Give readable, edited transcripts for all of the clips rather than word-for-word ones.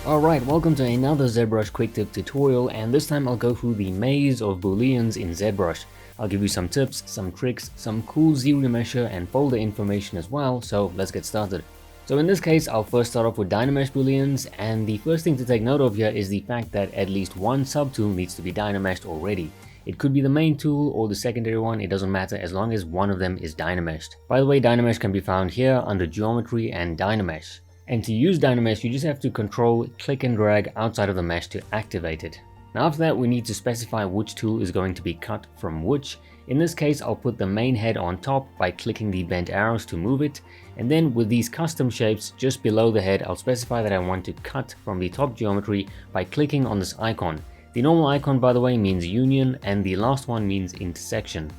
Alright, welcome to another ZBrush quick tip tutorial, and this time I'll go through the maze of booleans in ZBrush. I'll give you some tips, some tricks, some cool Zremesher and folder information as well, so let's get started. So in this case, I'll first start off with dynamesh booleans, and the first thing to take note of here is the fact that at least one subtool needs to be dynameshed already. It could be the main tool or the secondary one, it doesn't matter as long as one of them is dynameshed. By the way, dynamesh can be found here under geometry and dynamesh. And to use dynamesh, you just have to control, click and drag outside of the mesh to activate it. Now after that, we need to specify which tool is going to be cut from which. In this case, I'll put the main head on top by clicking the bent arrows to move it. And then with these custom shapes just below the head, I'll specify that I want to cut from the top geometry by clicking on this icon. The normal icon, by the way, means union, and the last one means intersection.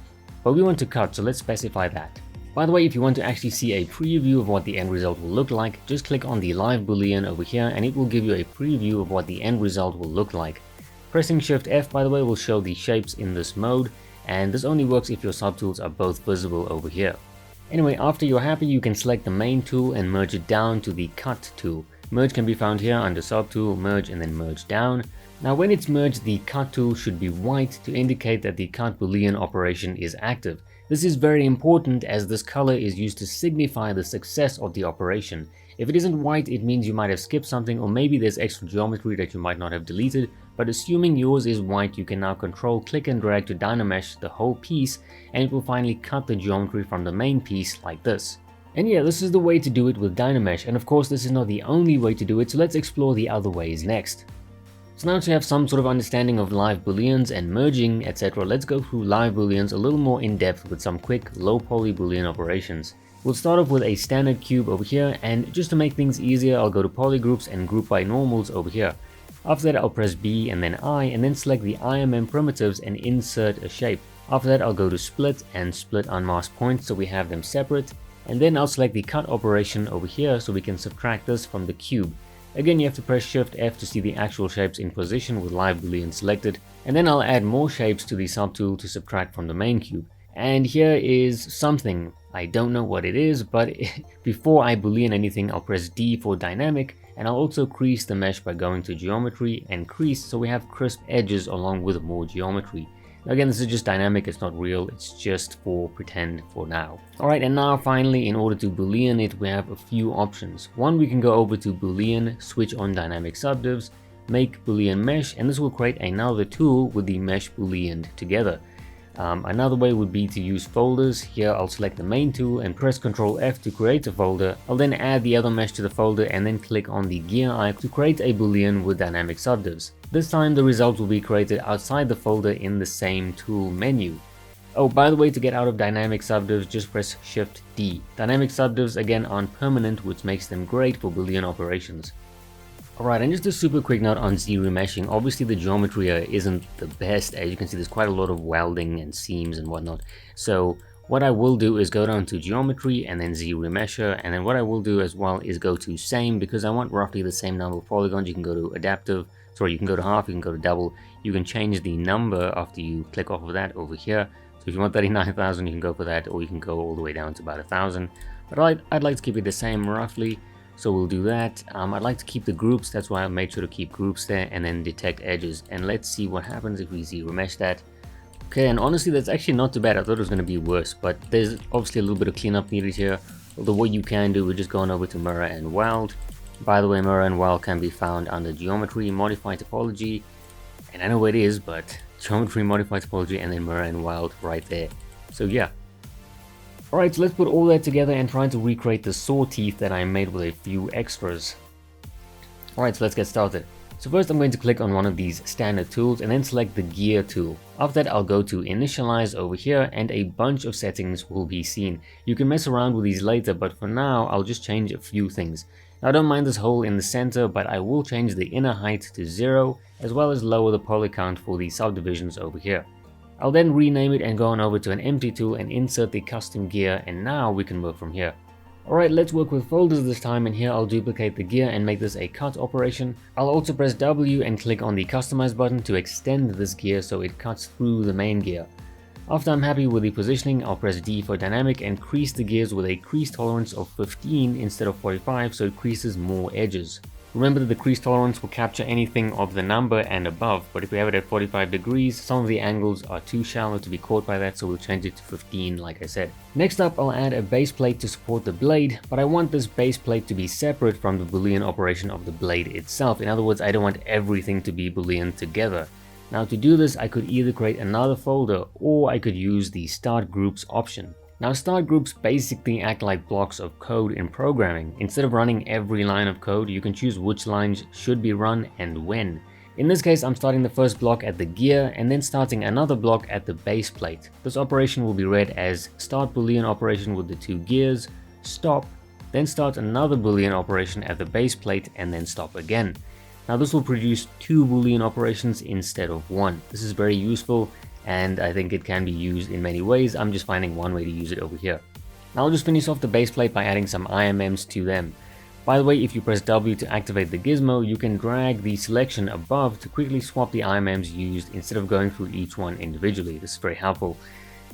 But we want to cut, so let's specify that. By the way, if you want to actually see a preview of what the end result will look like, just click on the live boolean over here and it will give you a preview of what the end result will look like. Pressing Shift F, by the way, will show the shapes in this mode, and this only works if your subtools are both visible over here. Anyway, after you're happy, you can select the main tool and merge it down to the cut tool. Merge can be found here under subtool, merge, and then merge down. Now when it's merged, the cut tool should be white to indicate that the cut boolean operation is active. This is very important as this color is used to signify the success of the operation. If it isn't white, it means you might have skipped something, or maybe there's extra geometry that you might not have deleted, but assuming yours is white, you can now control, click and drag to dynamesh the whole piece, and it will finally cut the geometry from the main piece like this. And yeah, this is the way to do it with dynamesh, and of course this is not the only way to do it, so let's explore the other ways next. So now to have some sort of understanding of live booleans and merging, etc., let's go through live booleans a little more in depth with some quick low poly boolean operations. We'll start off with a standard cube over here, and just to make things easier, I'll go to polygroups and group by normals over here. After that, I'll press B and then I, and then select the IMM primitives and insert a shape. After that, I'll go to split and split unmasked points so we have them separate, and then I'll select the cut operation over here so we can subtract this from the cube. Again, you have to press Shift F to see the actual shapes in position with live boolean selected, and then I'll add more shapes to the subtool to subtract from the main cube. And here is something, I don't know what it is, but before I boolean anything, I'll press D for dynamic, and I'll also crease the mesh by going to geometry and crease so we have crisp edges along with more geometry. Again, this is just dynamic, it's not real, it's just for pretend for now. Alright, and now finally, in order to boolean it, we have a few options. One, we can go over to boolean, switch on dynamic subdivs, make boolean mesh, and this will create another tool with the mesh booleaned together. Another way would be to use folders. Here I'll select the main tool and press Ctrl F to create a folder. I'll then add the other mesh to the folder and then click on the gear icon to create a boolean with dynamic subdivs. This time the result will be created outside the folder in the same tool menu. Oh, by the way, to get out of dynamic subdivs, just press Shift D. Dynamic subdivs again aren't permanent, which makes them great for boolean operations. Alright, and just a super quick note on Zremeshing. Obviously the geometry here isn't the best. As you can see, there's quite a lot of welding and seams and whatnot. So what I will do is go down to geometry and then Zremesher, and then what I will do as well is go to same, because I want roughly the same number of polygons. You can go to adaptive, you can go to half, you can go to double. You can change the number after you click off of that over here. So if you want 39,000, you can go for that, or you can go all the way down to about 1,000. But I'd like to keep it the same roughly. So we'll do that. I'd like to keep the groups, that's why I made sure to keep groups there, and then detect edges. And let's see what happens if we Zremesh that. Okay, and honestly that's actually not too bad. I thought it was going to be worse, but there's obviously a little bit of cleanup needed here. Although what you can do, we're just going over to mirror and weld. By the way, mirror and weld can be found under geometry, modify topology, and I know where it is, but geometry, modify topology, and then mirror and weld right there. So yeah. Alright, so let's put all that together and try to recreate the saw teeth that I made with a few extras. Alright, so let's get started. So first I'm going to click on one of these standard tools and then select the gear tool. After that I'll go to initialize over here and a bunch of settings will be seen. You can mess around with these later, but for now I'll just change a few things. Now I don't mind this hole in the center, but I will change the inner height to 0 as well as lower the poly count for the subdivisions over here. I'll then rename it and go on over to an empty tool and insert the custom gear, and now we can work from here. Alright, let's work with folders this time, and here I'll duplicate the gear and make this a cut operation. I'll also press W and click on the customize button to extend this gear so it cuts through the main gear. After I'm happy with the positioning, I'll press D for dynamic and crease the gears with a crease tolerance of 15 instead of 45 so it creases more edges. Remember that the crease tolerance will capture anything of the number and above, but if we have it at 45 degrees, some of the angles are too shallow to be caught by that, so we'll change it to 15 like I said. Next up, I'll add a base plate to support the blade, but I want this base plate to be separate from the Boolean operation of the blade itself. In other words, I don't want everything to be Boolean together. Now to do this, I could either create another folder or I could use the start groups option. Now start groups basically act like blocks of code in programming. Instead of running every line of code, you can choose which lines should be run and when. In this case, I'm starting the first block at the gear and then starting another block at the base plate. This operation will be read as start Boolean operation with the 2 gears, stop, then start another Boolean operation at the base plate and then stop again. Now this will produce 2 Boolean operations instead of 1. This is very useful and I think it can be used in many ways. I'm just finding one way to use it over here. Now I'll just finish off the base plate by adding some IMMs to them. By the way, if you press W to activate the gizmo, you can drag the selection above to quickly swap the IMMs used instead of going through each one individually. This is very helpful.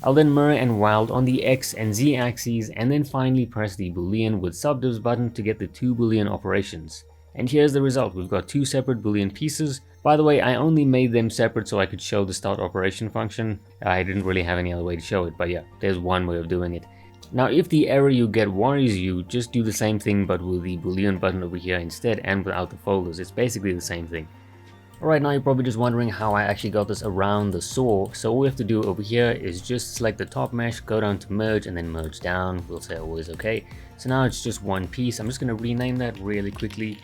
I'll then mirror and weld on the X and Z axes and then finally press the Boolean with subdivs button to get the 2 Boolean operations. And here's the result. We've got 2 separate Boolean pieces. By the way, I only made them separate so I could show the start operation function. I didn't really have any other way to show it, but yeah, there's one way of doing it. Now, if the error you get worries you, just do the same thing but with the Boolean button over here instead and without the folders. It's basically the same thing. Alright, now you're probably just wondering how I actually got this around the saw. So all we have to do over here is just select the top mesh, go down to merge and then merge down. We'll say always okay. So now it's just one piece. I'm just going to rename that really quickly.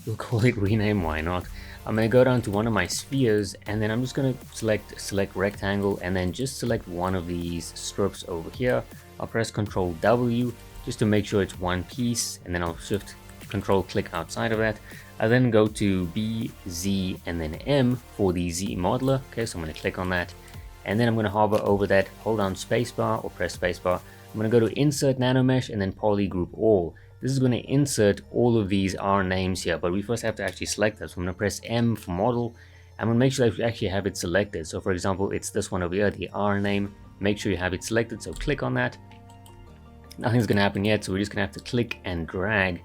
We'll call it rename, why not? I'm going to go down to one of my spheres and then I'm just going to select rectangle and then just select one of these strips over here. I'll press Ctrl W just to make sure it's one piece and then I'll shift Ctrl click outside of that. I then go to B, Z and then M for the Z modeler. Okay, so I'm going to click on that and then I'm going to hover over that, hold down spacebar or press spacebar. I'm going to go to Insert Nanomesh and then Polygroup All. This is going to insert all of these R names here, but we first have to actually select that. So I'm going to press M for model. I'm going to make sure that we actually have it selected. So for example, it's this one over here, the R name. Make sure you have it selected, so click on that. Nothing's going to happen yet, so we're just going to have to click and drag.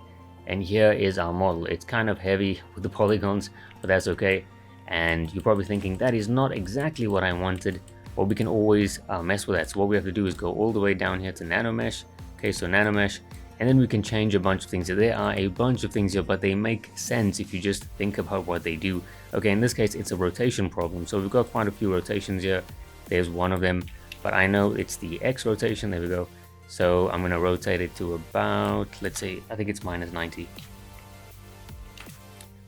And here is our model. It's kind of heavy with the polygons, but that's okay. And you're probably thinking, that is not exactly what I wanted, but we can always mess with that. So what we have to do is go all the way down here to Nanomesh. Okay, so Nanomesh. And then we can change a bunch of things. There are a bunch of things here, but they make sense if you just think about what they do. Okay, in this case, it's a rotation problem. So we've got quite a few rotations here. There's one of them, but I know it's the X rotation. There we go. So I'm going to rotate it to about, let's say, I think it's minus 90.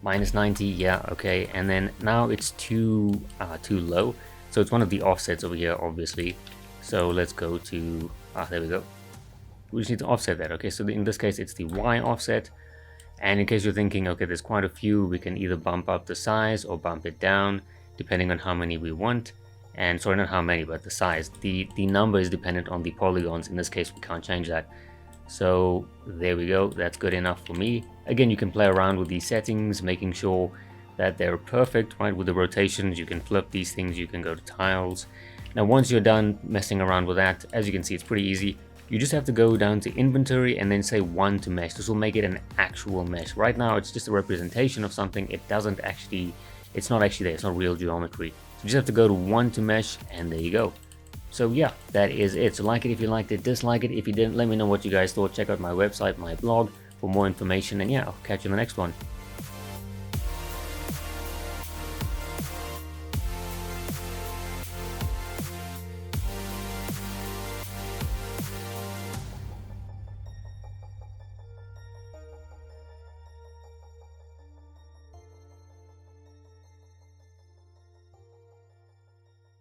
Minus 90, yeah, okay. And then now it's too low. So it's one of the offsets over here, obviously. So let's go to, there we go. We just need to offset that. Okay, so in this case it's the Y offset, and in case you're thinking, okay, there's quite a few, we can either bump up the size or bump it down depending on how many we want. And sorry, not how many, but the size. The number is dependent on the polygons. In this case we can't change that. So there we go, that's good enough for me. Again, you can play around with these settings, making sure that they're perfect, right? With the rotations, you can flip these things, you can go to tiles. Now once you're done messing around with that, as you can see, it's pretty easy. You just have to go down to inventory and then say 1 to mesh. This will make it an actual mesh. Right now it's just a representation of something. It's not actually there, it's not real geometry. So you just have to go to 1 to mesh and there you go. So yeah, that is it. So like it if you liked it, dislike it if you didn't. Let me know what you guys thought. Check out my website, my blog for more information, and yeah, I'll catch you in the next one.